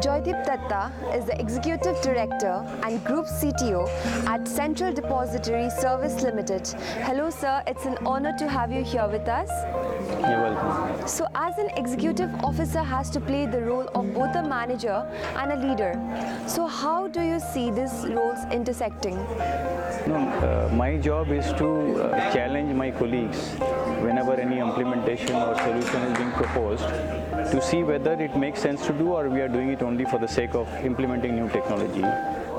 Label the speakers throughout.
Speaker 1: Joydeep Dutta is the Executive Director and Group CTO at Central Depository Service Limited. Hello sir, it's an honor to have you here with us.
Speaker 2: You're welcome.
Speaker 1: So as an executive officer has to play the role of both a manager and a leader. So how do you see these roles intersecting?
Speaker 2: My job is to challenge my colleagues whenever any implementation or solution is being proposed to see whether it makes sense to do or we are doing it only for the sake of implementing new technology.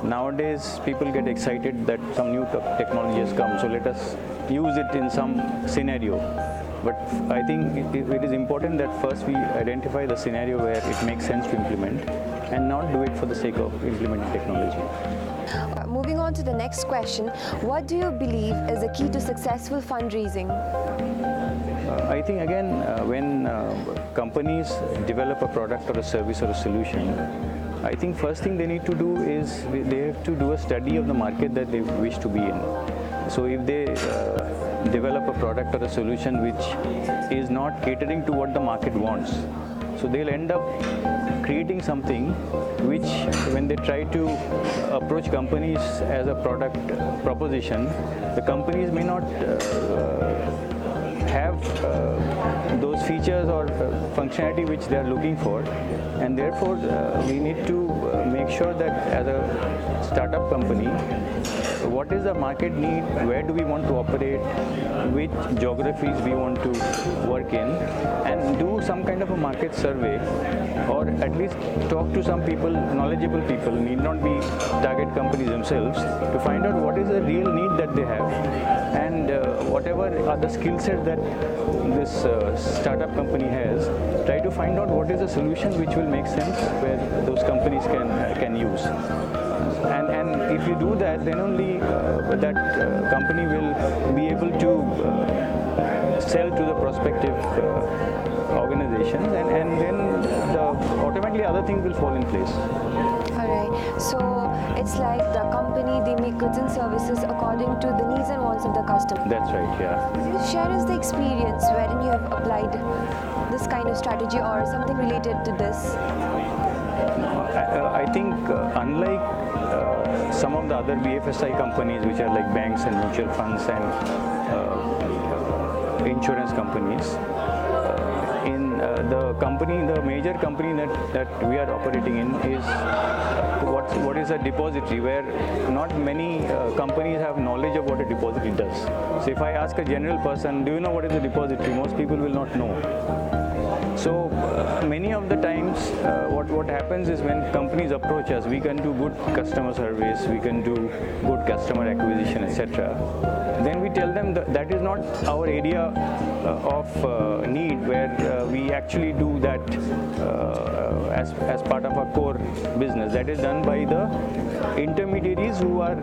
Speaker 2: Nowadays, people get excited that some new technology has come, so let us use it in some scenario. But I think it is important that first we identify the scenario where it makes sense to implement and not do it for the sake of implementing technology.
Speaker 1: Moving on to the next question, what do you believe is the key to successful fundraising?
Speaker 2: I think again, when companies develop a product or a service or a solution, I think first thing they need to do is they have to do a study of the market that they wish to be in. So if they develop a product or a solution which is not catering to what the market wants, so they'll end up creating something which, when they try to approach companies as a product proposition, the companies may not have those features or functionality which they are looking for, and therefore we need to make sure that as a startup company, what is the market need, where do we want to operate, which geographies we want to work in, and do some kind of a market survey, or at least talk to some people, knowledgeable people, need not be target companies themselves, to find out what is the real need that they have, and whatever are the skill sets that this startup company has, try to find out what is the solution which will make sense where those companies can use. And if you do that, then only that company will be able to sell to the prospective organizations, and then automatically other things will fall in place.
Speaker 1: Alright, so it's like the company, they make goods and services according to the needs and wants of the customer.
Speaker 2: That's right, yeah.
Speaker 1: Could you share us the experience wherein you have applied this kind of strategy or something related to this?
Speaker 2: I think unlike some of the other BFSI companies, which are like banks and mutual funds and insurance companies, in the major company that we are operating in is what is a depository, where not many companies have knowledge of what a depository does. So if I ask a general person, do you know what is a depository? Most people will not know. So many of the times what happens is when companies approach us, we can do good customer service, we can do good customer acquisition, etc. Then we tell them that is not our area of need, where we actually do that as part of our core business. That is done by the intermediaries who are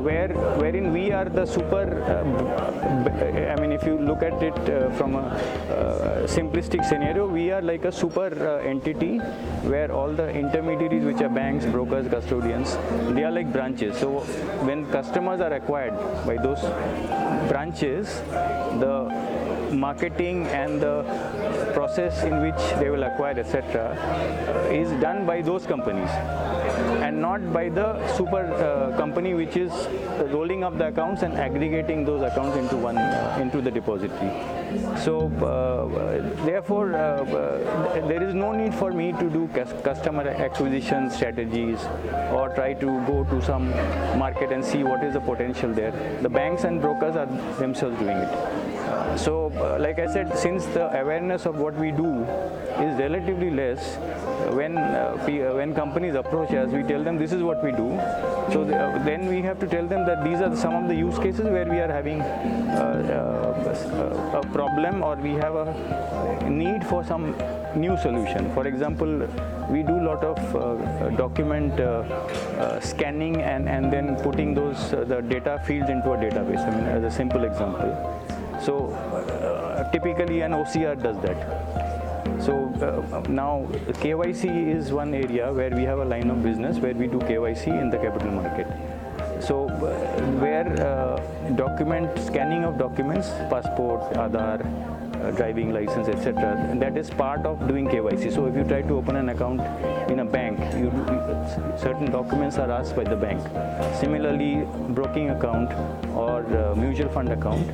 Speaker 2: wherein we are the super, I mean, if you look at it from a simplistic scenario, we are like a super entity where all the intermediaries, which are banks, brokers, custodians, they are like branches. So when customers are acquired by those branches, the marketing and the process in which they will acquire, etc., is done by those companies and not by the super company which is rolling up the accounts and aggregating those accounts into one into the depository. So therefore there is no need for me to do customer acquisition strategies or try to go to some market and see what is the potential there. The banks and brokers are themselves doing it. So like I said, since the awareness of what we do is relatively less, when companies approach us, we tell them this is what we do. So then we have to tell them that these are some of the use cases where we are having a problem, or we have a need for some new solution. For example, we do a lot of document scanning and then putting those the data fields into a database. I mean, as a simple example. So typically an OCR does that. So now KYC is one area where we have a line of business where we do KYC in the capital market. So where scanning of documents, passport, Aadhaar, driving license, etc. And that is part of doing KYC. So if you try to open an account in a bank, certain documents are asked by the bank. Similarly, broking account or mutual fund account,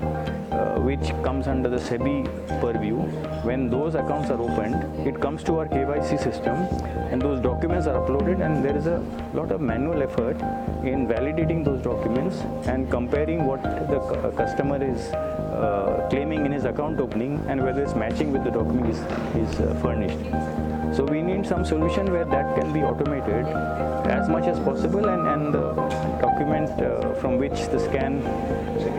Speaker 2: which comes under the SEBI purview, when those accounts are opened, it comes to our KYC system and those documents are uploaded, and there is a lot of manual effort in validating those documents and comparing what the customer is claiming in his account opening and whether it's matching with the document is furnished. So we need some solution where that can be automated as much as possible, and the document from which the scan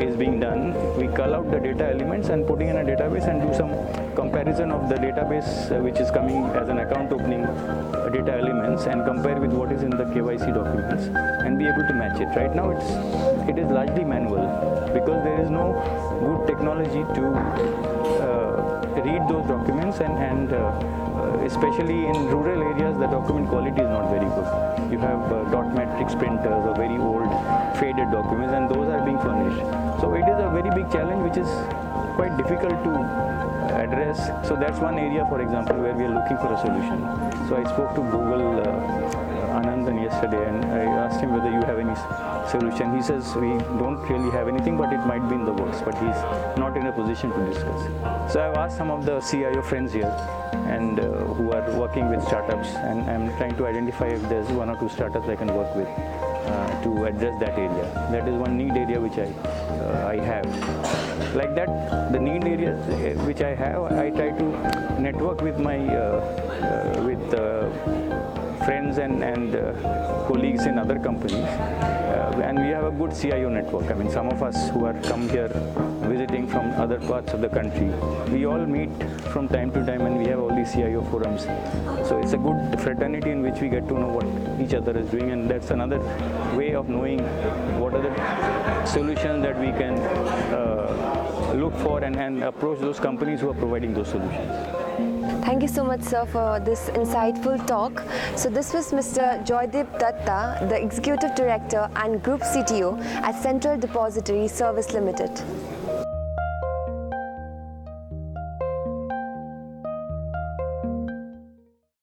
Speaker 2: is being done, we cull out the data elements and putting in a database and do some comparison of the database which is coming as an account opening data elements and compare with what is in the KYC documents and be able to match it. Right now it is largely manual because there is no good technology to read those documents, and especially in rural areas the document quality is not very good. You have dot matrix printers or very old faded documents, and those are being furnished. So it is a very big challenge which is quite difficult to address. So that's one area, for example, where we are looking for a solution. So I spoke to Google Anandan yesterday and I asked him whether you have any solution. He says we don't really have anything, but it might be in the works, but he's not in a position to discuss. So I've asked some of the CIO friends here and who are working with startups, and I'm trying to identify if there's one or two startups I can work with to address that area. That is one need area which I have. Like that, the need areas which I have, I try to network with my friends and colleagues in other companies, and we have a good CIO network. I mean, some of us who are come here visiting from other parts of the country, we all meet from time to time, and we have all these CIO forums. So it's a good fraternity in which we get to know what each other is doing, and that's another way of knowing what are the solutions that we can look for and approach those companies who are providing those solutions.
Speaker 1: Thank you so much, sir, for this insightful talk. So this was Mr. Joydeep Dutta, the Executive Director and Group CTO at Central Depository Service Limited.